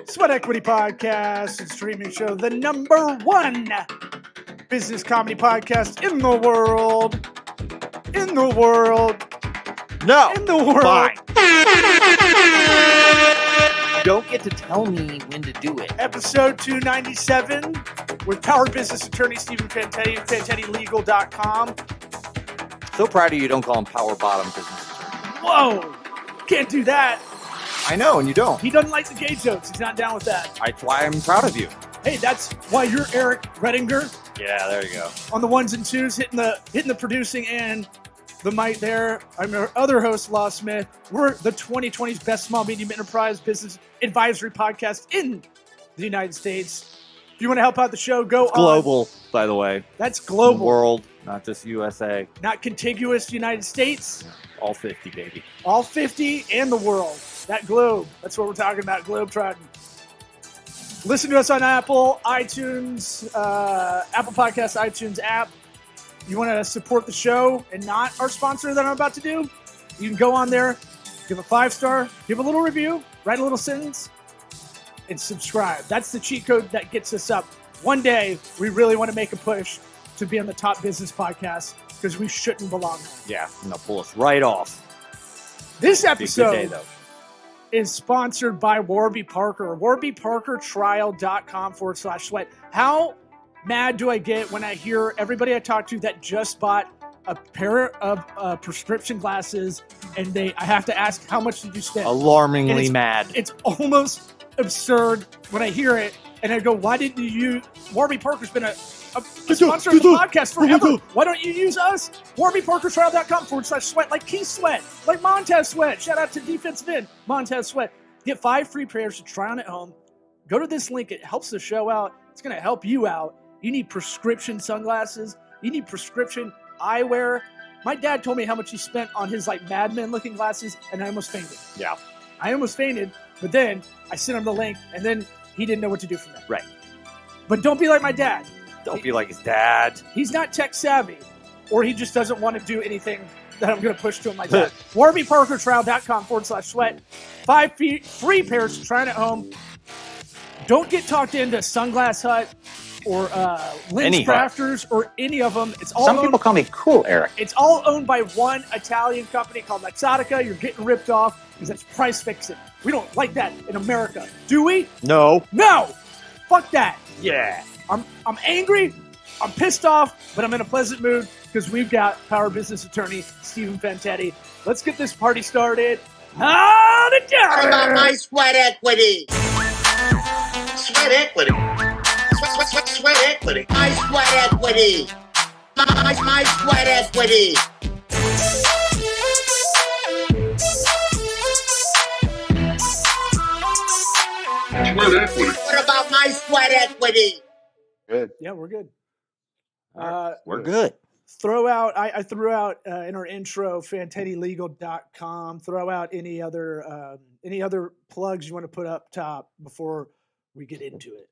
Sweat Equity Podcast and streaming show, the number one business comedy podcast in the world. In the world. No. In the world. Fine. You don't get to tell me when to do it. Episode 297 with Power Business Attorney Stephen Fantetti of FantettiLegal.com. So proud of you. Don't call him Power Bottom Business Attorney. Whoa. Can't do that. I know, and you don't. He doesn't like the gay jokes. He's not down with that. That's why I'm proud of you. Hey, that's why you're Eric Redinger Yeah, there you go. on the ones and twos, hitting the producing and the mic there. I'm your other host, Law Smith. We're the 2020's best small medium enterprise business advisory podcast in the United States. If you want to help out the show, go It's global, by the way. That's global. World, not just USA. Not contiguous United States. All 50, baby. All 50 and the world. That globe. That's what we're talking about, globe trotting. Listen to us on Apple, iTunes, Apple Podcasts, iTunes app. You want to support the show and not our sponsor that I'm about to do? You can go on there, give a 5-star, give a little review, write a little sentence, and subscribe. That's the cheat code that gets us up. One day, we really want to make a push to be on the top business podcast because we shouldn't belong there. Yeah, and they'll pull us right off. This Be a good episode day, though. is sponsored by Warby Parker. WarbyParkerTrial.com/sweat. How mad do I get when I hear everybody I talk to that just bought a pair of prescription glasses and I have to ask, how much did you spend? Alarmingly mad. It's almost absurd when I hear it. And I go, why didn't you use Warby Parker's been a sponsor of the podcast forever. Why don't you use us? WarbyParkerTrial.com/sweat, like Keith Sweat, like Montez Sweat. Shout out to defensive end, Montez Sweat. Get 5 free pairs to try on at home. Go to this link. It helps the show out. It's going to help you out. You need prescription sunglasses. You need prescription eyewear. My dad told me how much he spent on his like Mad Men looking glasses, and I almost fainted. Yeah. I almost fainted, but then I sent him the link, and then he didn't know what to do from there. Right. But don't be like my dad. Don't be like his dad. He's not tech savvy, or he just doesn't want to do anything that I'm going to push to him like that. WarbyParkerTrial.com/sweat. 5 free pairs to try on at home. Don't get talked into Sunglass Hut or Lens Crafters or any of them. It's all Some people call me Cool Eric. It's all owned by one Italian company called Luxottica. You're getting ripped off because that's price fixing. We don't like that in America, do we? No. No. Fuck that. Yeah. I'm angry, I'm pissed off, but I'm in a pleasant mood because we've got Power Business Attorney Stephen Fantetti. Let's get this party started. How to do What about my sweat equity? Sweat equity. Sweat equity. My sweat equity. My sweat equity. Sweat equity. What about my sweat equity? Good. Yeah, we're good. We're good. I threw out in our intro, FantettiLegal.com. Throw out any other plugs you want to put up top before we get into it.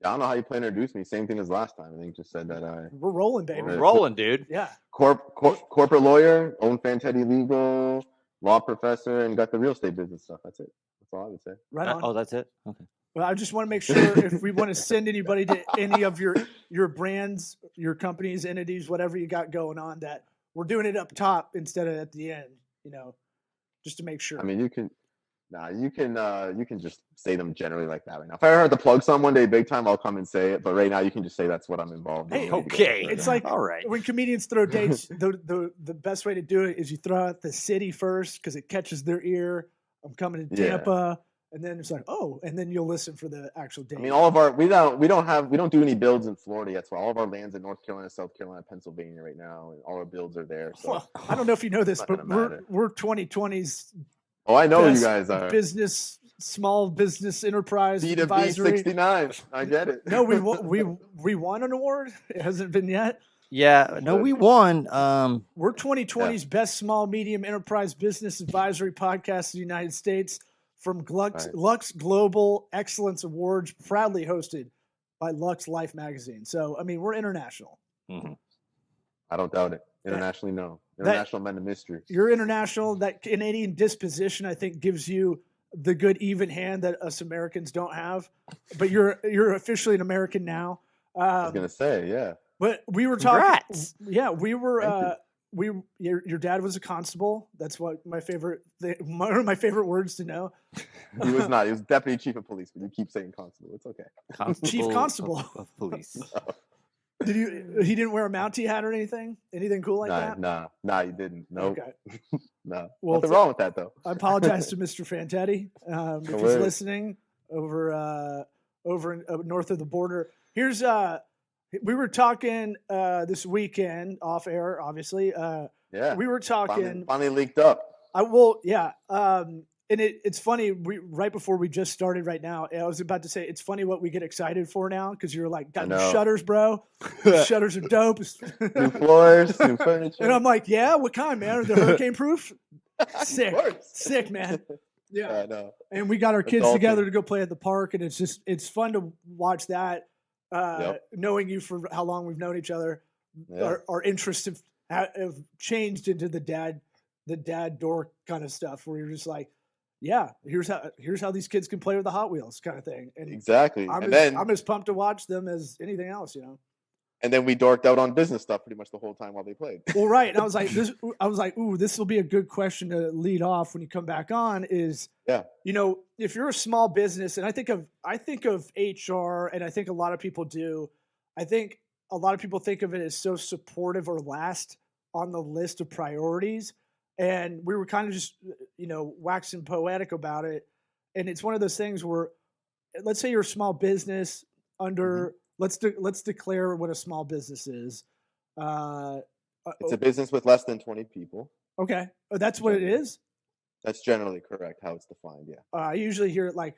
I don't know how you plan to introduce me. Same thing as last time. I think you just said that We're rolling, baby. We're rolling, dude. Yeah. corporate lawyer, own Fantetti Legal, law professor, and got the real estate business stuff. That's it. That's all I would say. Right on. Oh, that's it? Okay. Well, I just want to make sure if we want to send anybody to any of your brands, your companies, entities, whatever you got going on, that we're doing it up top instead of at the end, just to make sure. I mean, you can just say them generally like that right now. If I ever had to plug someone day big time, I'll come and say it. But right now, you can just say that's what I'm involved in. Hey, okay. It's like all right. When comedians throw dates, the best way to do it is you throw out the city first because it catches their ear. I'm coming to Tampa. And then it's like, oh, and then you'll listen for the actual date. I mean, all of our we don't do any builds in Florida yet. So all of our land's in North Carolina, South Carolina, Pennsylvania right now, and all our builds are there. So well, I don't know if you know this, Not but gonna matter. we're 2020's oh, I know best you guys are small business enterprise B2B advisory. 69. I get it. No, we won an award. It hasn't been yet. Yeah, no, we won. We're 2020's best small medium enterprise business advisory podcast in the United States. From Lux Global Excellence Awards, proudly hosted by Lux Life Magazine. So, I mean, we're international. Mm-hmm. I don't doubt it. Internationally, no. International men of mystery. You're international. That Canadian disposition, I think, gives you the good even hand that us Americans don't have. But you're officially an American now. I was gonna say, yeah. But we were Congrats. talking. Yeah, we were. Thank Your dad was a constable. That's what my favorite. One of my favorite words to know. He was not. He was deputy chief of police, but you keep saying constable. It's okay. Chief constable of police. He didn't wear a Mountie hat or anything? Anything cool like that? Nah, you didn't. Nope. Okay. No. Well, Nothing wrong with that though. I apologize to Mr. Fantetti if he's worries. listening over north of the border. Here's we were talking this weekend off air, obviously. Yeah. We were talking. Finally leaked up. And it's funny. Right before we just started, right now, I was about to say it's funny what we get excited for now because you're like, got new shutters, bro. Shutters are dope. New floors, new furniture. And I'm like, yeah, what kind, man? Are they hurricane proof? Sick, man. Yeah, I know. And we got our kids awesome. together to go play at the park, and it's fun to watch that. Knowing you for how long we've known each other, our interests have changed into the dad dork kind of stuff, where you're just like, yeah, here's how these kids can play with the Hot Wheels kind of thing. And exactly. I'm as pumped to watch them as anything else, And then we dorked out on business stuff pretty much the whole time while they played. Well, right. And I was like, ooh, this will be a good question to lead off when you come back on is, if you're a small business, and I think of HR, and I think a lot of people do, I think a lot of people think of it as so supportive or last on the list of priorities. And we were kind of just, waxing poetic about it. And it's one of those things where, let's say you're a small business under, let's declare what a small business is. It's a business with less than 20 people. Okay. Oh, that's what it is? That's generally correct, how it's defined, yeah. I usually hear it like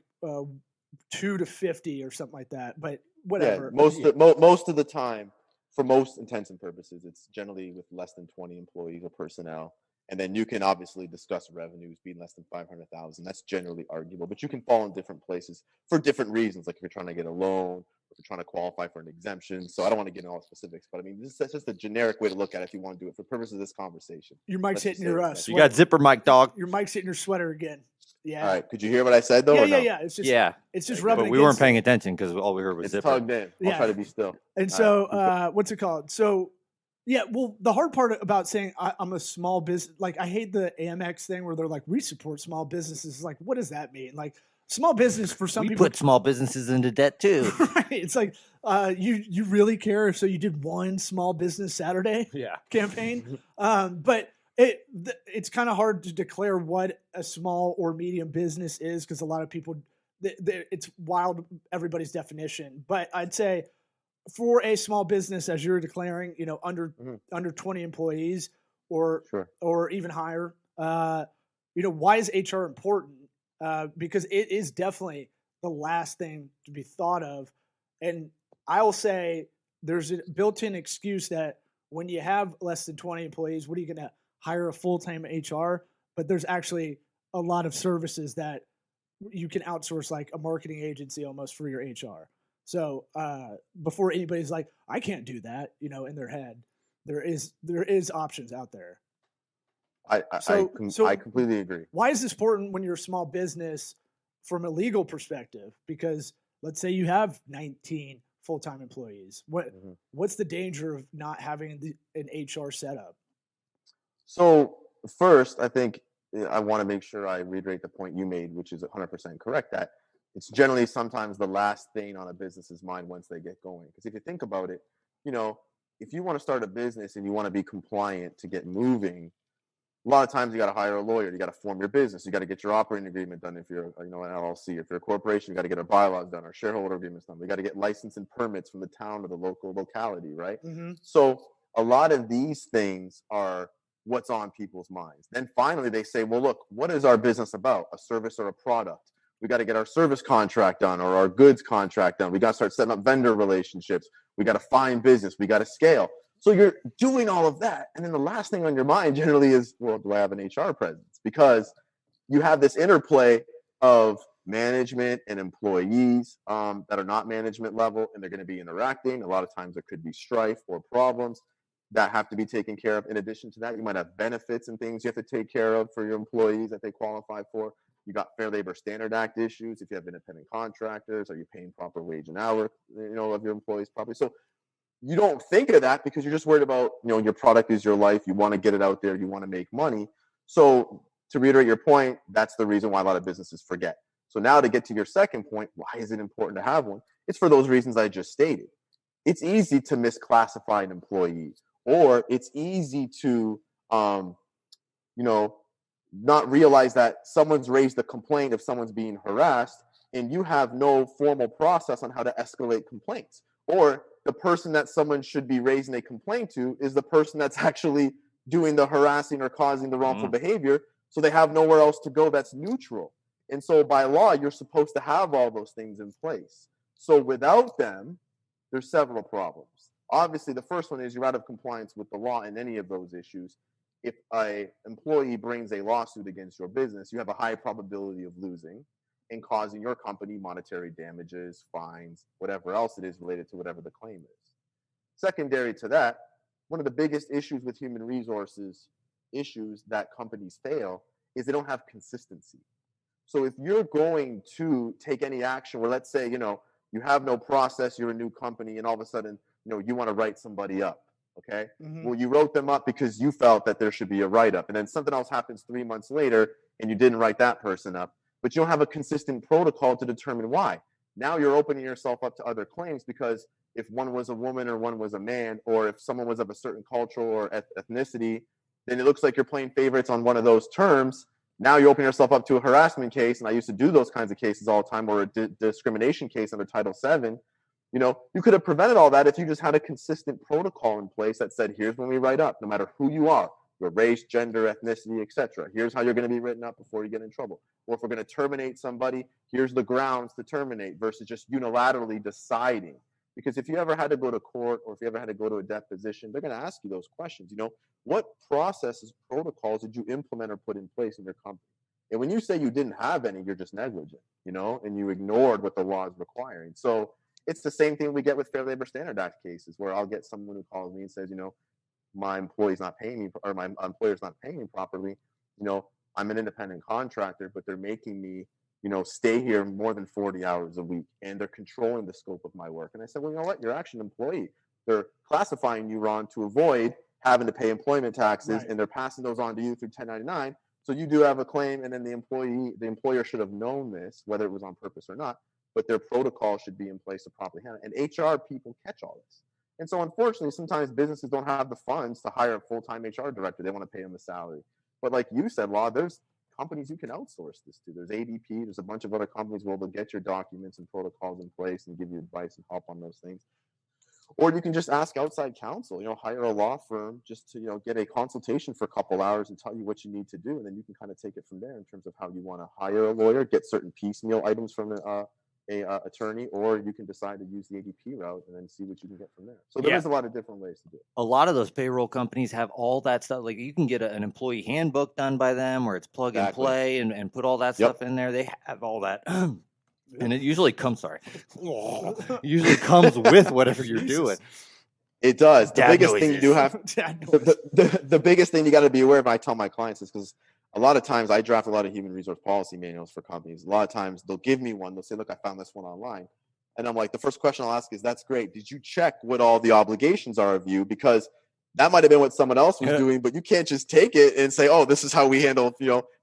2 to 50 or something like that, but whatever. Yeah, most of the time, for most intents and purposes, it's generally with less than 20 employees or personnel. And then you can obviously discuss revenues being less than 500,000. That's generally arguable, but you can fall in different places for different reasons. Like if you're trying to get a loan, if you're trying to qualify for an exemption. So I don't want to get into all the specifics, but I mean, that's just a generic way to look at it if you want to do it for purposes of this conversation. Your mic's hitting your sweater. You got zipper mic, dog. Your mic's hitting your sweater again. Yeah. All right. Could you hear what I said though? Yeah. It's just rubbing. But we weren't paying attention because all we heard was zipper. Tugged in. I'll try to be still. And so, what's it called? So. Yeah, well, the hard part about saying I'm a small business, like I hate the Amex thing where they're like, we support small businesses. Like, what does that mean? Like, small business for some people. We put small businesses into debt too. Right. It's like, you really care if you did one small business Saturday campaign. But it's kind of hard to declare what a small or medium business is because a lot of people, it's wild, everybody's definition. But I'd say, for a small business, as you're declaring, under 20 employees or even higher, why is HR important? Because it is definitely the last thing to be thought of. And I will say there's a built-in excuse that when you have less than 20 employees, what are you going to hire a full-time HR? But there's actually a lot of services that you can outsource, like a marketing agency almost for your HR. So before anybody's like, I can't do that, in their head, there is options out there. I completely agree. Why is this important when you're a small business from a legal perspective? Because let's say you have 19 full-time employees. What's the danger of not having an HR setup? So first, I think I want to make sure I reiterate the point you made, which is 100% correct, that it's generally sometimes the last thing on a business's mind once they get going. Because if you think about it, if you want to start a business and you want to be compliant to get moving, a lot of times you got to hire a lawyer. You got to form your business. You got to get your operating agreement done if you're an LLC. If you're a corporation, you got to get our bylaws done, our shareholder agreements done. We got to get license and permits from the town or the local locality, right? Mm-hmm. So a lot of these things are what's on people's minds. Then finally they say, well, look, what is our business about? A service or a product? We got to get our service contract done or our goods contract done. We got to start setting up vendor relationships. We got to find business. We got to scale. So you're doing all of that. And then the last thing on your mind generally is, well, do I have an HR presence? Because you have this interplay of management and employees that are not management level, and they're going to be interacting. A lot of times there could be strife or problems that have to be taken care of. In addition to that, you might have benefits and things you have to take care of for your employees that they qualify for. You got Fair Labor Standard Act issues. If you have independent contractors, are you paying proper wage and hour, of your employees properly? So you don't think of that because you're just worried about, your product is your life. You want to get it out there. You want to make money. So to reiterate your point, that's the reason why a lot of businesses forget. So now to get to your second point, why is it important to have one? It's for those reasons I just stated. It's easy to misclassify an employee, or it's easy to, not realize that someone's raised a complaint if someone's being harassed, and you have no formal process on how to escalate complaints. Or the person that someone should be raising a complaint to is the person that's actually doing the harassing or causing the wrongful behavior. So they have nowhere else to go that's neutral. And so by law, you're supposed to have all those things in place. So without them, there's several problems. Obviously, the first one is you're out of compliance with the law in any of those issues. If an employee brings a lawsuit against your business, you have a high probability of losing and causing your company monetary damages, fines, whatever else it is related to whatever the claim is. Secondary to that, one of the biggest issues with human resources issues that companies fail is they don't have consistency. So if you're going to take any action where, let's say, you have no process, you're a new company, and all of a sudden, you want to write somebody up, okay? Well, you wrote them up because you felt that there should be a write-up, and then something else happens 3 months later, and you didn't write that person up, but you don't have a consistent protocol to determine why. Now you're opening yourself up to other claims because if one was a woman or one was a man, or if someone was of a certain cultural or ethnicity, then it looks like you're playing favorites on one of those terms. Now you open yourself up to a harassment case, and I used to do those kinds of cases all the time, or a discrimination case under Title VII. You could have prevented all that if you just had a consistent protocol in place that said, here's when we write up, no matter who you are, your race, gender, ethnicity, etc. Here's how you're going to be written up before you get in trouble. Or if we're going to terminate somebody, here's the grounds to terminate versus just unilaterally deciding. Because if you ever had to go to court or if you ever had to go to a deposition, they're going to ask you those questions. What processes, protocols did you implement or put in place in your company? And when you say you didn't have any, you're just negligent, and you ignored what the law is requiring. So it's the same thing we get with Fair Labor Standard Act cases, where I'll get someone who calls me and says, my employee's not paying me, or my employer's not paying me properly. I'm an independent contractor, but they're making me, stay here more than 40 hours a week, and they're controlling the scope of my work. And I said, well, you know what? You're actually an employee. They're classifying you, Ron, to avoid having to pay employment taxes, right, and they're passing those on to you through 1099. So you do have a claim, and then the employer should have known this, whether it was on purpose or not, but their protocol should be in place to properly handle it. And HR people catch all this. And so unfortunately, sometimes businesses don't have the funds to hire a full-time HR director. They want to pay them a salary. But like you said, Law, there's companies you can outsource this to. There's ADP. There's a bunch of other companies where they'll get your documents and protocols in place and give you advice and help on those things. Or you can just ask outside counsel, hire a law firm just to, get a consultation for a couple hours and tell you what you need to do. And then you can kind of take it from there in terms of how you want to hire a lawyer, get certain piecemeal items from a attorney, or you can decide to use the ADP route and then see what you can get from there. So there's a lot of different ways to do it. A lot of those payroll companies have all that stuff. Like you can get an employee handbook done by them where it's plug and play and put all that stuff in there. They have all that. And it usually comes, usually comes with whatever you're doing. It does. The biggest thing you do have, the biggest thing you got to be aware of, I tell my clients, is because a lot of times I draft a lot of human resource policy manuals for companies. A lot of times they'll give me one. They'll say, look, I found this one online. And I'm like, the first question I'll ask is, that's great. Did you check what all the obligations are of you? Because that might have been what someone else was doing, but you can't just take it and say, oh, this is how we handle,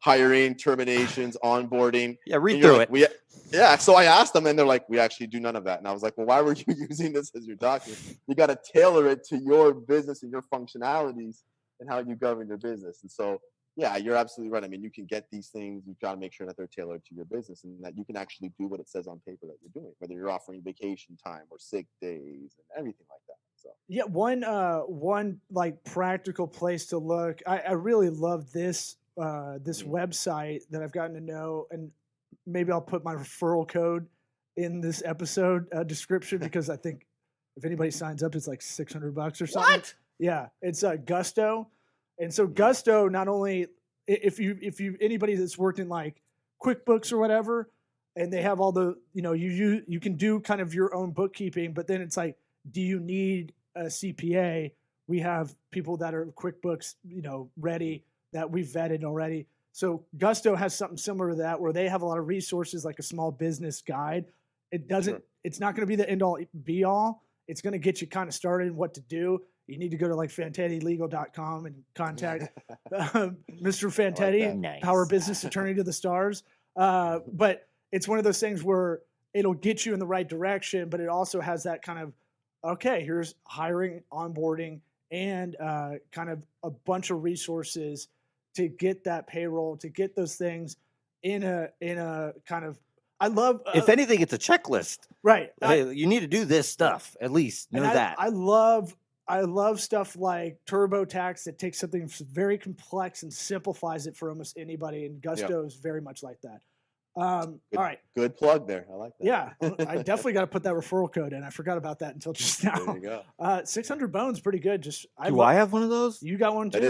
hiring, terminations, onboarding. Yeah, read through it. So I asked them and they're like, we actually do none of that. And I was like, well, why were you using this as your document? You got to tailor it to your business and your functionalities and how you govern your business. And so, yeah, you're absolutely right. I mean, you can get these things. You've got to make sure that they're tailored to your business and that you can actually do what it says on paper that you're doing, whether you're offering vacation time or sick days and everything like that. So yeah, one like practical place to look. I really love this website that I've gotten to know, and maybe I'll put my referral code in this episode description because I think if anybody signs up, it's like $600 or something. What? Yeah, it's Gusto. And so Gusto, not only if you anybody that's worked in like QuickBooks or whatever, and they have all the you can do kind of your own bookkeeping, but then it's like, do you need a CPA? We have people that are QuickBooks ready that we've vetted already. So Gusto has something similar to that, where they have a lot of resources, like a small business guide. It doesn't. Sure. It's not going to be the end all be all. It's going to get you kind of started in what to do. You need to go to like FantettiLegal.com and contact Mr. Fantetti, Nice. Power Business Attorney to the Stars. But it's one of those things where it'll get you in the right direction, but it also has that kind of, okay, here's hiring, onboarding, and kind of a bunch of resources to get that payroll, to get those things in a kind of, I love. If anything, it's a checklist. Right. Hey, you need to do this stuff at least. Know that. I love stuff like TurboTax that takes something very complex and simplifies it for almost anybody. And Gusto is very much like that. All right. Good plug there. I like that. Yeah. I definitely got to put that referral code in. I forgot about that until just now. There you go. 600 bones, pretty good. Just Do I have one of those? You got one too?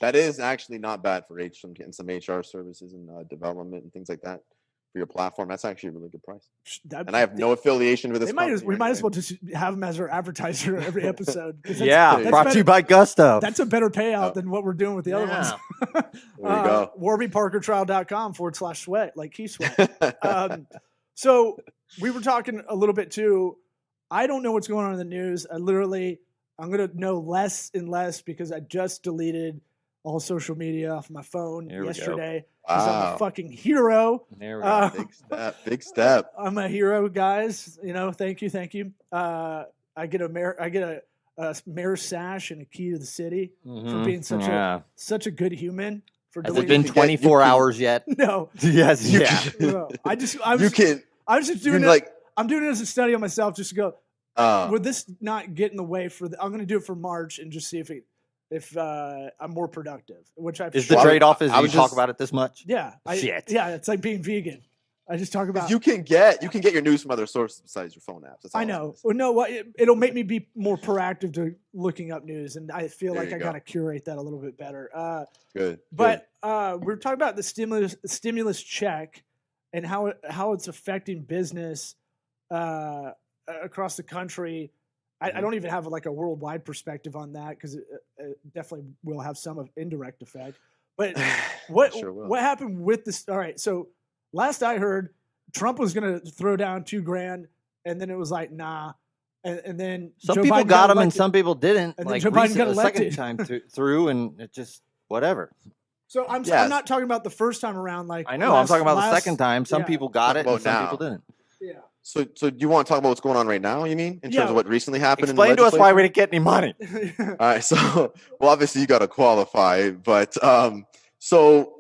That is actually not bad for getting some HR services and development and things like that for your platform. That's actually a really good price. And I have no affiliation with this. We might as well just have them as our advertiser every episode. That's brought to you by Gusto. That's a better payout than what we're doing with the other ones. There you go. WarbyParkerTrial.com/sweat, like he sweat. So we were talking a little bit too. I don't know what's going on in the news. I'm going to know less and less because I just deleted all social media off my phone yesterday. Because I'm a fucking hero. There we go. Big step. I'm a hero, guys. Thank you. I get a mayor sash and a key to the city for being such a good human. Has it been 24 hours yet? No. Yes. Yeah. No. I'm just doing it. I'm doing it as a study on myself, just to go. Would this not get in the way I'm going to do it for March and just see if I'm more productive, which I is the trade-off is you talk about it this much. Yeah. It's like being vegan. I just talk about you can get your news from other sources besides your phone apps. I know. Well, no, it'll make me be more proactive to looking up news, and I feel like I got to curate that a little bit better. Good. But we're talking about the stimulus check and how it's affecting business across the country. I don't even have like a worldwide perspective on that because it definitely will have some indirect effect. But what happened with this? All right, so last I heard, Trump was going to throw down $2,000, and then it was like, nah. And then some Joe people Biden got them and some people didn't. And then Joe Biden got elected. Second time through, and it just whatever. So I'm not talking about the first time around. Like I know, I'm talking about the second time. Some people got it, and some people didn't. Yeah. So do you want to talk about what's going on right now? You mean in terms of what recently happened? Explain to us why we didn't get any money. All right. So obviously you got to qualify, but so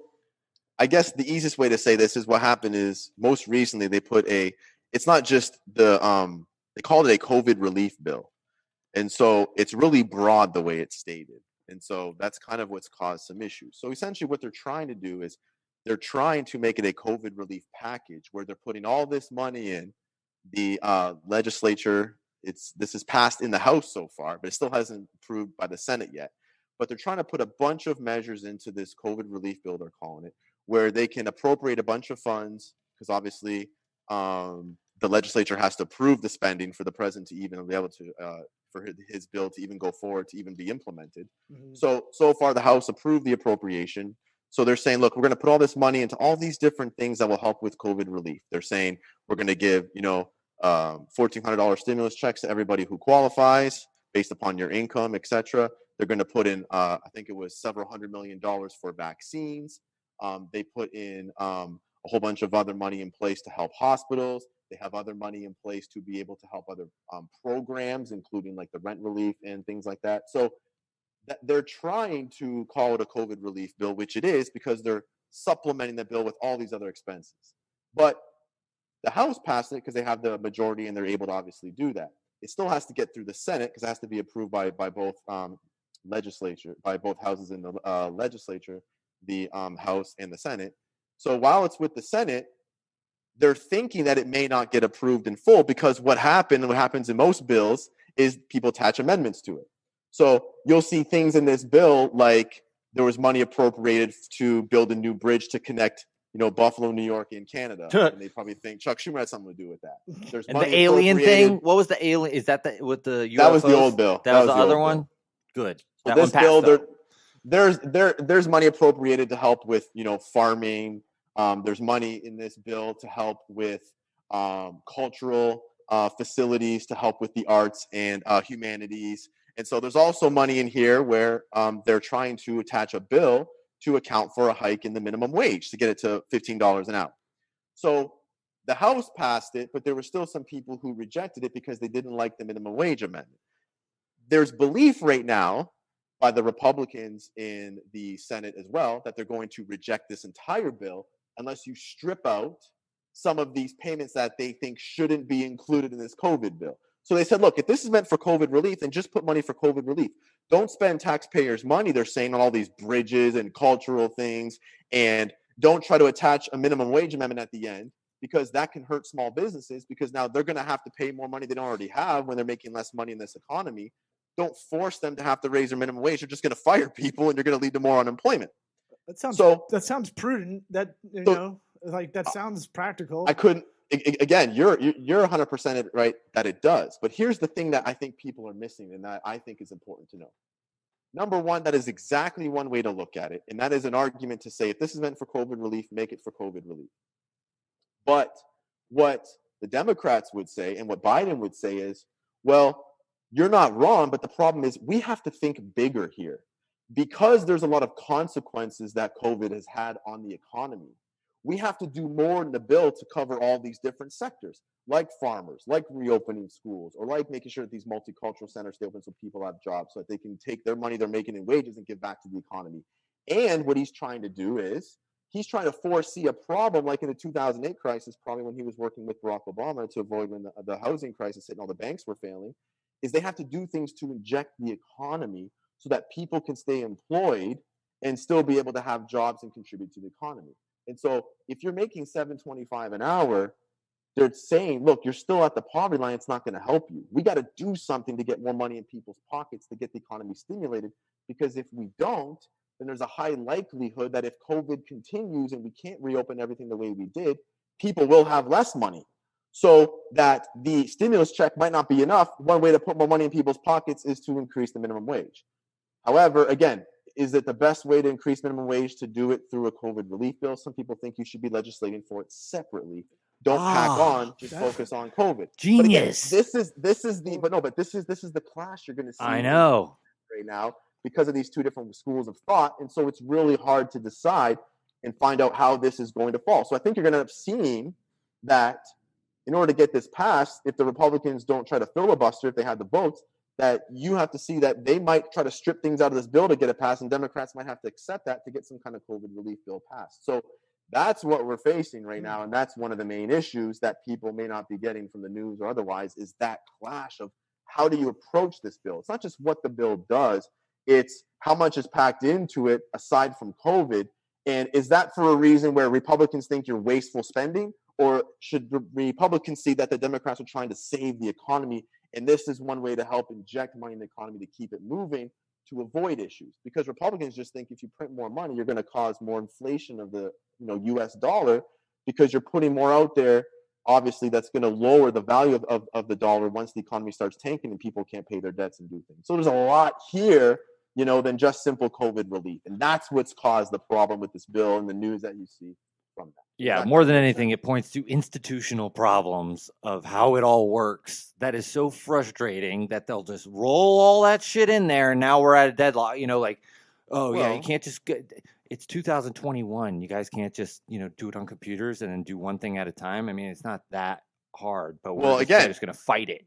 I guess the easiest way to say this is what happened is most recently they put it's not just they called it a COVID relief bill. And so it's really broad the way it's stated. And so that's kind of what's caused some issues. So essentially what they're trying to do is they're trying to make it a COVID relief package where they're putting all this money in. The legislature, this is passed in the House so far, but it still hasn't approved by the Senate yet. But they're trying to put a bunch of measures into this COVID relief bill, they're calling it, where they can appropriate a bunch of funds because obviously the legislature has to approve the spending for the president to even be able to for his bill to even go forward to even be implemented. Mm-hmm. So far the House approved the appropriation. So they're saying, look, we're going to put all this money into all these different things that will help with COVID relief. They're saying we're going to give, $1,400 stimulus checks to everybody who qualifies based upon your income, etc. They're going to put in, I think it was several $100 million for vaccines. They put in a whole bunch of other money in place to help hospitals. They have other money in place to be able to help other programs, including like the rent relief and things like that. So they're trying to call it a COVID relief bill, which it is because they're supplementing the bill with all these other expenses. But the House passed it because they have the majority and they're able to obviously do that. It still has to get through the Senate because it has to be approved by both both houses in the legislature, the House and the Senate. So while it's with the Senate, they're thinking that it may not get approved in full because what happens in most bills is people attach amendments to it. So you'll see things in this bill like there was money appropriated to build a new bridge to connect, Buffalo, New York, and Canada. And they probably think Chuck Schumer had something to do with that. There's and the alien thing. What was the alien? Is that with the UFOs? That was the old bill. That was the other one. Good. So this bill, there's money appropriated to help with farming. There's money in this bill to help with cultural facilities, to help with the arts and humanities. And so there's also money in here where they're trying to attach a bill to account for a hike in the minimum wage to get it to $15 an hour. So the House passed it, but there were still some people who rejected it because they didn't like the minimum wage amendment. There's belief right now by the Republicans in the Senate as well that they're going to reject this entire bill unless you strip out some of these payments that they think shouldn't be included in this COVID bill. So they said, look, if this is meant for COVID relief, then just put money for COVID relief. Don't spend taxpayers' money, they're saying, on all these bridges and cultural things, and don't try to attach a minimum wage amendment at the end, because that can hurt small businesses, because now they're going to have to pay more money they don't already have when they're making less money in this economy. Don't force them to have to raise their minimum wage. You're just going to fire people and you're going to lead to more unemployment. That sounds prudent. That sounds practical. I couldn't. Again, you're 100% right that it does. But here's the thing that I think people are missing, and that I think is important to know. Number one, that is exactly one way to look at it, and that is an argument to say, if this is meant for COVID relief, make it for COVID relief. But what the Democrats would say and what Biden would say is, well, you're not wrong, but the problem is we have to think bigger here, because there's a lot of consequences that COVID has had on the economy. We have to do more in the bill to cover all these different sectors, like farmers, like reopening schools, or like making sure that these multicultural centers stay open so people have jobs, so that they can take their money they're making in wages and give back to the economy. And what he's trying to do is he's trying to foresee a problem like in the 2008 crisis, probably when he was working with Barack Obama to avoid when the housing crisis hit and all the banks were failing, is they have to do things to inject the economy so that people can stay employed and still be able to have jobs and contribute to the economy. And so if you're making $7.25 an hour, they're saying, look, you're still at the poverty line. It's not going to help you. We got to do something to get more money in people's pockets to get the economy stimulated, because if we don't, then there's a high likelihood that if COVID continues and we can't reopen everything the way we did, people will have less money. So that the stimulus check might not be enough. One way to put more money in people's pockets is to increase the minimum wage. However, again, is it the best way to increase minimum wage to do it through a COVID relief bill? Some people think you should be legislating for it separately. Don't pack on, just focus on COVID. Genius. But again, this is the clash you're going to see. I know right now, because of these two different schools of thought. And so it's really hard to decide and find out how this is going to fall. So I think you're going to end up seeing that in order to get this passed, if the Republicans don't try to filibuster, if they had the votes, that you have to see that they might try to strip things out of this bill to get it passed, and Democrats might have to accept that to get some kind of COVID relief bill passed. So that's what we're facing right now, and that's one of the main issues that people may not be getting from the news or otherwise, is that clash of how do you approach this bill? It's not just what the bill does, it's how much is packed into it aside from COVID, and is that for a reason where Republicans think you're wasteful spending, or should the Republicans see that the Democrats are trying to save the economy, and this is one way to help inject money in the economy to keep it moving, to avoid issues? Because Republicans just think if you print more money, you're going to cause more inflation of the U.S. dollar, because you're putting more out there. Obviously, that's going to lower the value of the dollar once the economy starts tanking and people can't pay their debts and do things. So there's a lot here, than just simple COVID relief. And that's what's caused the problem with this bill and the news that you see from that. Yeah, more than anything, it points to institutional problems of how it all works. That is so frustrating that they'll just roll all that shit in there, and now we're at a deadlock. Yeah, you can't just get. It's 2021. You guys can't just do it on computers and then do one thing at a time. I mean, it's not that hard. But we're just going to fight it.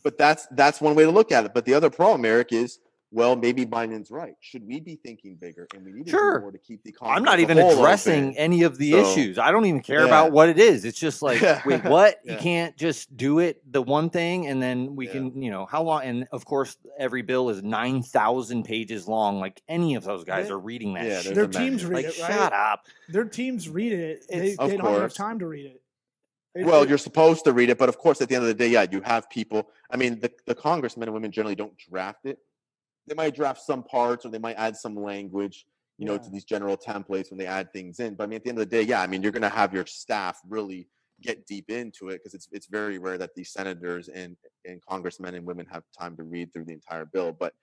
But that's one way to look at it. But the other problem, Eric, is, well, maybe Biden's right. Should we be thinking bigger? And we need to do more to keep the economy. I'm not even addressing any of the issues. I don't even care about what it is. It's just like, wait, what? You can't just do it, the one thing, and then we can, how long? And of course, every bill is 9,000 pages long. Like any of those guys are reading that shit. Their teams read it, right? Shut up. Their teams read it. They don't have enough time to read it. Well, you're supposed to read it, but of course, at the end of the day, you have people. I mean, the congressmen and women generally don't draft it. They might draft some parts, or they might add some language, to these general templates when they add things in. But I mean, at the end of the day, you're going to have your staff really get deep into it, because it's very rare that these senators and congressmen and women have time to read through the entire bill. But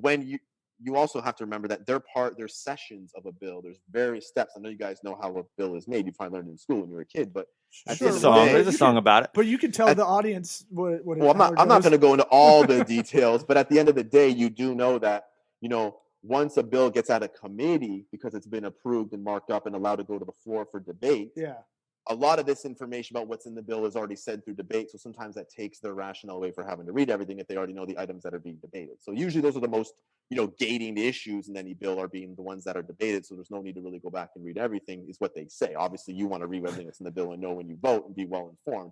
when you also have to remember that there's sessions of a bill. There's various steps. I know you guys know how a bill is made. You probably learned it in school when you were a kid, but at the end of the day, There's a song about it. But you can tell the audience what well, I'm not going to go into all the details, but at the end of the day, you do know that, once a bill gets out of committee because it's been approved and marked up and allowed to go to the floor for debate, a lot of this information about what's in the bill is already said through debate. So sometimes that takes their rationale away for having to read everything if they already know the items that are being debated. So usually those are the most, gating issues in any bill are being the ones that are debated. So there's no need to really go back and read everything is what they say. Obviously you want to read everything that's in the bill and know when you vote and be well informed.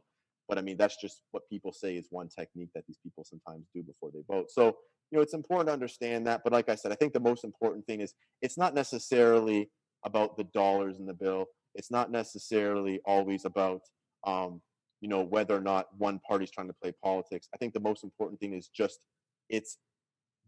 But I mean, that's just what people say is one technique that these people sometimes do before they vote. So, it's important to understand that. But like I said, I think the most important thing is it's not necessarily about the dollars in the bill. It's not necessarily always about, whether or not one party's trying to play politics. I think the most important thing is just it's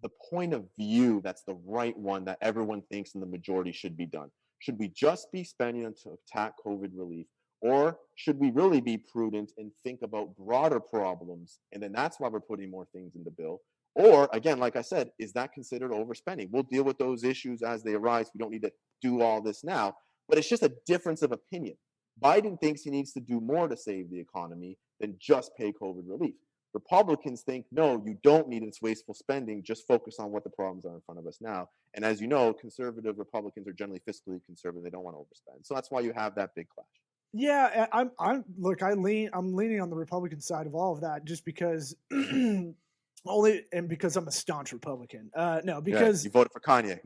the point of view that's the right one that everyone thinks in the majority should be done. Should we just be spending to attack COVID relief? Or should we really be prudent and think about broader problems? And then that's why we're putting more things in the bill. Or again, like I said, is that considered overspending? We'll deal with those issues as they arise. We don't need to do all this now, but it's just a difference of opinion. Biden thinks he needs to do more to save the economy than just pay COVID relief. Republicans think, no, you don't need this wasteful spending. Just focus on what the problems are in front of us now. And as you know, conservative Republicans are generally fiscally conservative. They don't want to overspend. So that's why you have that big clash. Yeah, I'm leaning on the Republican side of all of that just because because I'm a staunch Republican. No, because you voted for Kanye.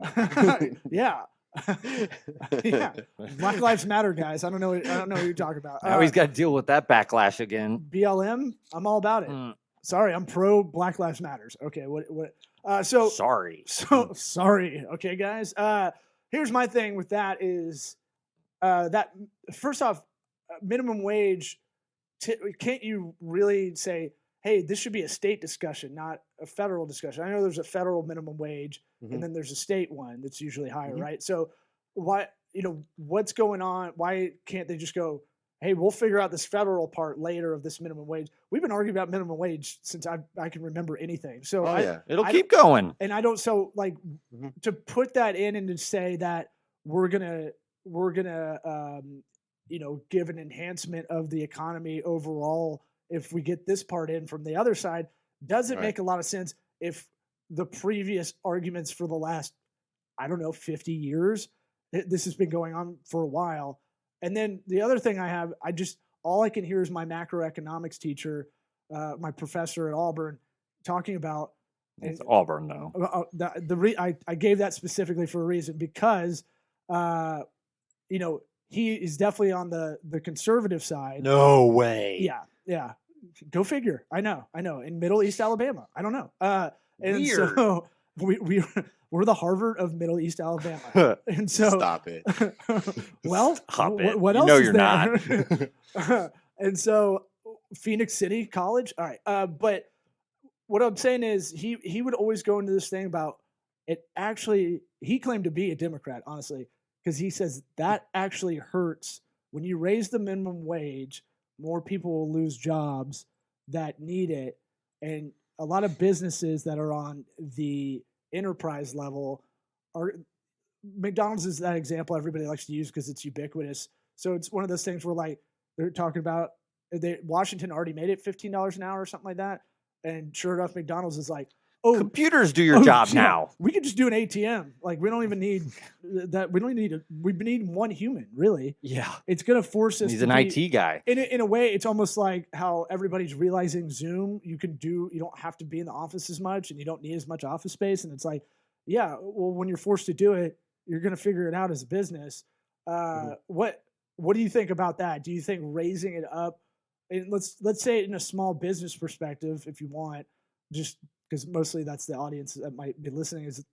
yeah. Yeah. Black Lives Matter, guys. I don't know what you're talking about. Now he's got to deal with that backlash again. BLM, I'm all about it. Sorry, I'm pro Black Lives Matters. Okay, sorry. So sorry. Okay, guys. Here's my thing with that is that first off, minimum wage, can't you really say, hey, this should be a state discussion, not a federal discussion? I know there's a federal minimum wage and then there's a state one that's usually higher, right? So why, what's going on? Why can't they just go, hey, we'll figure out this federal part later of this minimum wage? We've been arguing about minimum wage since I can remember anything. So it'll keep going. And I don't, to put that in and to say that we're gonna give an enhancement of the economy overall if we get this part in from the other side doesn't make a lot of sense if the previous arguments for the last, 50 years, this has been going on for a while. And then the other thing I have, all I can hear is my macroeconomics teacher, my professor at Auburn, talking about. It's Auburn, though. I gave that specifically for a reason because, he is definitely on the conservative side. No way. Yeah. Go figure. I know. In Middle East Alabama. I don't know. And Weird. So we're the Harvard of Middle East Alabama. And so Stop it. Well, Stop it. What You else know is you're there? not. And so Phoenix City College. All right. But what I'm saying is he would always go into this thing about it. Actually, he claimed to be a Democrat, honestly, because he says that actually hurts when you raise the minimum wage. More people will lose jobs that need it, and a lot of businesses that are on the enterprise level are. McDonald's is that example everybody likes to use because it's ubiquitous. So it's one of those things where they're talking about Washington already made it $15 an hour or something like that, and sure enough, McDonald's is like, oh, computers do your job now. We could just do an ATM. We don't even need that. We need one human, really. Yeah. It's going to force us. He's an IT guy. In a way, it's almost like how everybody's realizing Zoom. You don't have to be in the office as much and you don't need as much office space. And it's like, yeah, well, when you're forced to do it, you're going to figure it out as a business. What do you think about that? Do you think raising it up, and let's say it in a small business perspective, if you want, just because mostly that's the audience that might be listening, is,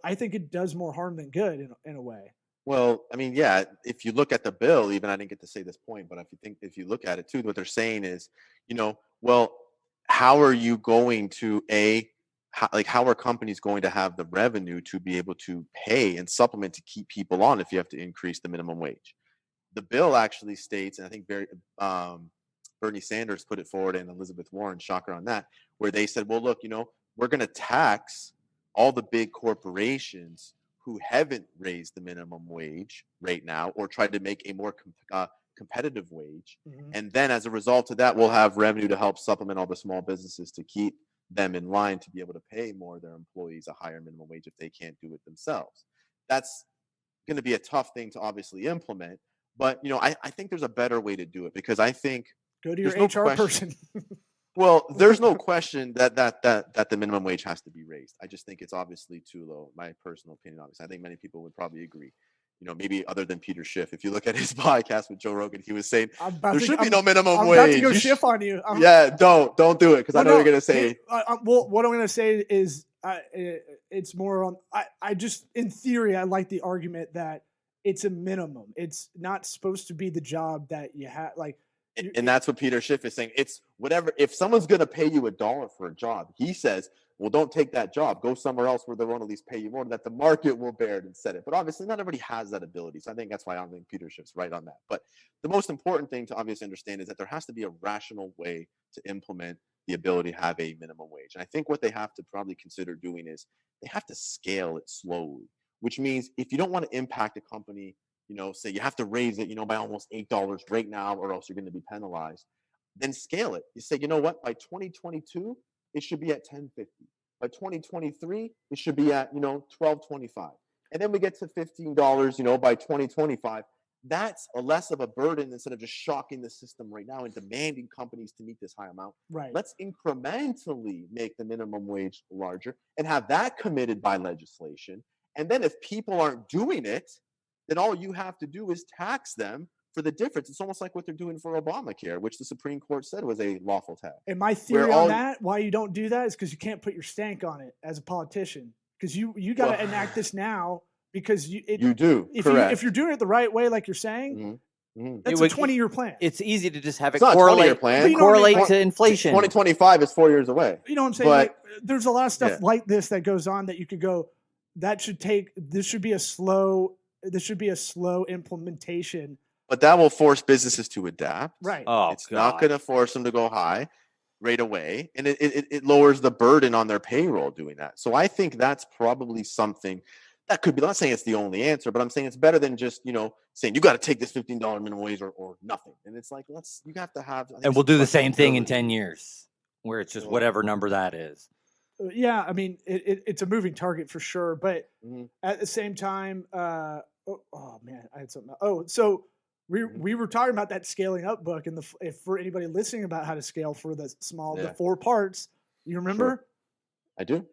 I think it does more harm than good in a way. Well, I mean, yeah, if you look at the bill, even I didn't get to say this point, but if you look at it too, what they're saying is, well, how are you going to how are companies going to have the revenue to be able to pay and supplement to keep people on if you have to increase the minimum wage? The bill actually states, and I think Bernie Sanders put it forward and Elizabeth Warren, shocker on that, where they said, well, look, we're going to tax all the big corporations who haven't raised the minimum wage right now or tried to make a more competitive wage. Mhm. And then as a result of that, we'll have revenue to help supplement all the small businesses to keep them in line to be able to pay more of their employees a higher minimum wage if they can't do it themselves. That's going to be a tough thing to obviously implement. But, I think there's a better way to do it, because I think Go to your there's no HR question. person. Well, there's no question that the minimum wage has to be raised. I just think it's obviously too low. My personal opinion, obviously. I think many people would probably agree. Maybe other than Peter Schiff. If you look at his podcast with Joe Rogan, he was saying there should be no minimum I'm wage. about to go Schiff on you. Yeah, don't do it, because I know you're going to say. Well, what I'm going to say is it's more on. I just, in theory, I like the argument that it's a minimum. It's not supposed to be the job that you have. Like, and that's what Peter Schiff is saying. It's whatever. If someone's going to pay you $1 for a job, he says, well, don't take that job. Go somewhere else where they won't at least pay you more, that the market will bear it and set it. But obviously, not everybody has that ability. So I think that's why I don't think Peter Schiff's right on that. But the most important thing to obviously understand is that there has to be a rational way to implement the ability to have a minimum wage. And I think what they have to probably consider doing is they have to scale it slowly, which means if you don't want to impact a company, say you have to raise it, by almost $8 right now, or else you're going to be penalized, then scale it. You say, you know what, by 2022, it should be at $10.50. By 2023, it should be at, $12.25. And then we get to $15, by 2025. That's a less of a burden instead of just shocking the system right now and demanding companies to meet this high amount. Right. Let's incrementally make the minimum wage larger and have that committed by legislation. And then if people aren't doing it, then all you have to do is tax them for the difference. It's almost like what they're doing for Obamacare, which the Supreme Court said was a lawful tax. And my theory on that, why you don't do that, is because you can't put your stank on it as a politician. Because you got to enact this now, because you do. If you're doing it the right way, like you're saying, that's a 20-year plan. It's easy to just have it correlate to inflation. 2025 is 4 years away. You know what I'm saying? Like, there's a lot of stuff like this that goes on that you could go, this should be a slow implementation. But that will force businesses to adapt. Right. It's not going to force them to go high right away. And it lowers the burden on their payroll doing that. So I think that's probably something that could be, I'm not saying it's the only answer, but I'm saying it's better than just, saying you got to take this $15 minimum wage or nothing. And it's like, you have to have. And we'll do the same thing in 10 years where it's just whatever number that is. Yeah. I mean, it's a moving target for sure. But at the same time, oh man, I had something. So we were talking about that scaling up book, and if for anybody listening about how to scale for the 4 parts, you remember? Sure. I do.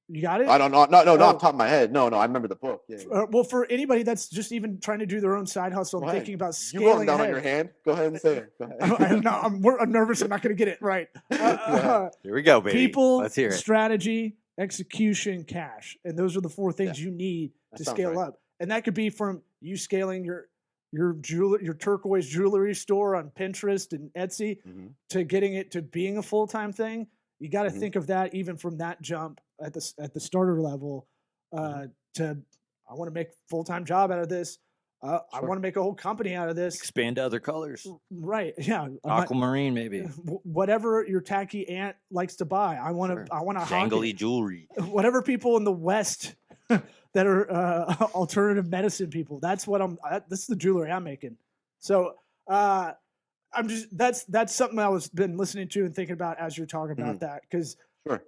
You got it? I don't know. No, not off the top of my head. No, I remember the book. Yeah. Well, for anybody that's just even trying to do their own side hustle and thinking about scaling, you wrote it down on your hand. Go ahead and say it. Go ahead. I'm nervous. I'm not going to get it right. Here we go, baby. People, let's hear it. Strategy, execution, cash, and those are the 4 things you need to scale up. And that could be from you scaling your turquoise jewelry store on Pinterest and Etsy to getting it to being a full-time thing. You got to think of that even from that jump at the starter level. I want to make full-time job out of this. I want to make a whole company out of this. Expand to other colors. Right. Yeah. Aquamarine, maybe. Whatever your tacky aunt likes to buy. I want to jangly jewelry. Whatever people in the West that are alternative medicine people. That's this is the jewelry I'm making. So I'm just that's something I was been listening to and thinking about as you're talking about that, because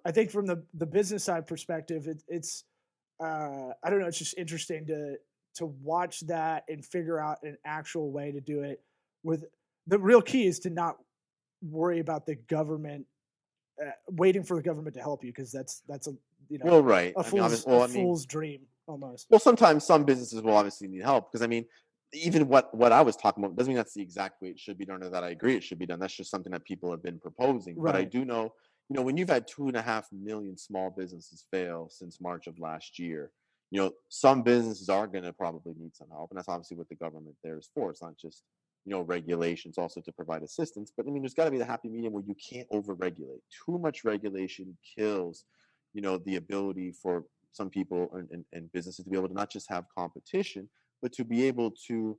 I think from the business side perspective, it's I don't know, it's just interesting to watch that and figure out an actual way to do it. With the real key is to not worry about the government waiting for the government to help you, because that's a a fool's dream almost. Well, sometimes some businesses will obviously need help, because even what I was talking about doesn't mean that's the exact way it should be done, or that I agree it should be done. That's just something that people have been proposing. Right. But I do know, when you've had 2.5 million small businesses fail since March of last year, some businesses are going to probably need some help, and that's obviously what the government there is for. It's not just regulations, also to provide assistance. But there's got to be the happy medium where you can't over-regulate. Too much regulation kills, the ability for some people and businesses to be able to not just have competition, but to be able to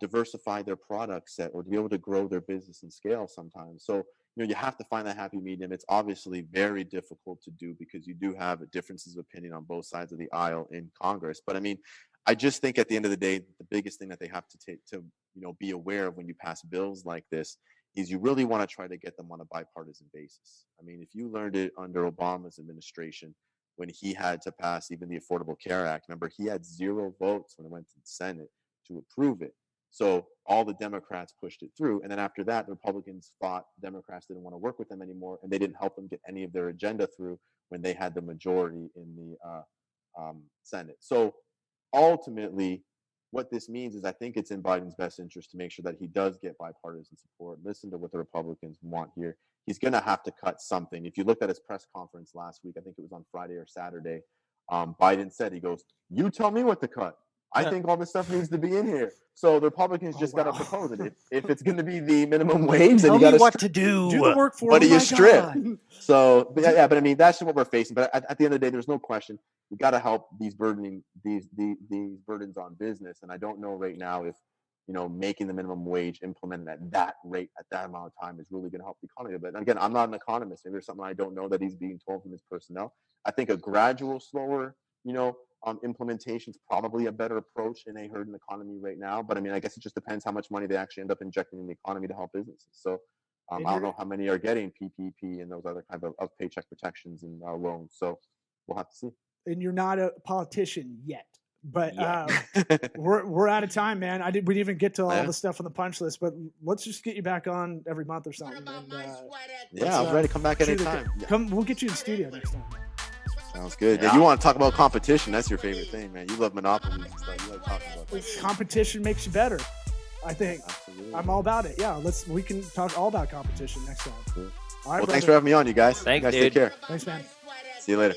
diversify their product set or to be able to grow their business and scale sometimes. So, you have to find that happy medium. It's obviously very difficult to do because you do have differences of opinion on both sides of the aisle in Congress. But I mean, I just think at the end of the day, the biggest thing that they have to take to, be aware of when you pass bills like this is you really want to try to get them on a bipartisan basis. I mean, if you learned it under Obama's administration, when he had to pass even the Affordable Care Act, remember, he had 0 votes when it went to the Senate to approve it. So all the Democrats pushed it through. And then after that, the Republicans thought Democrats didn't want to work with them anymore. And they didn't help them get any of their agenda through when they had the majority in the Senate. So ultimately, what this means is I think it's in Biden's best interest to make sure that he does get bipartisan support, listen to what the Republicans want here. He's going to have to cut something. If you looked at his press conference last week, I think it was on Friday or Saturday, Biden said, he goes, "You tell me what to cut. I think all this stuff needs to be in here." So the Republicans just got to propose it. If it's going to be the minimum wage, then Tell you got me to what to do. Do the work for What him. do you My strip? God. So, but I mean, that's what we're facing. But at the end of the day, there's no question we got to help these burdens on business. And I don't know right now if making the minimum wage implemented at that rate at that amount of time is really going to help the economy. But again, I'm not an economist. Maybe there's something I don't know that he's being told from his personnel. I think a gradual, slower, implementation is probably a better approach in a hurting economy right now. But I mean, I guess it just depends how much money they actually end up injecting in the economy to help businesses. So I don't know how many are getting PPP and those other kinds of paycheck protections and loans. So we'll have to see. And you're not a politician yet. But we're out of time, man. We didn't even get to all the stuff on the punch list, but let's just get you back on every month or something. And, I'm ready to come back anytime. We'll get you in the studio next time. Sounds good. Yeah. You want to talk about competition? That's your favorite thing, man. You love monopolies and stuff. You like talking about that. Competition makes you better, I think. Absolutely. I'm all about it. Yeah, we can talk all about competition next time. Cool. All right, thanks for having me on, you guys. Thanks, you guys dude. Take care. Thanks, man. See you later.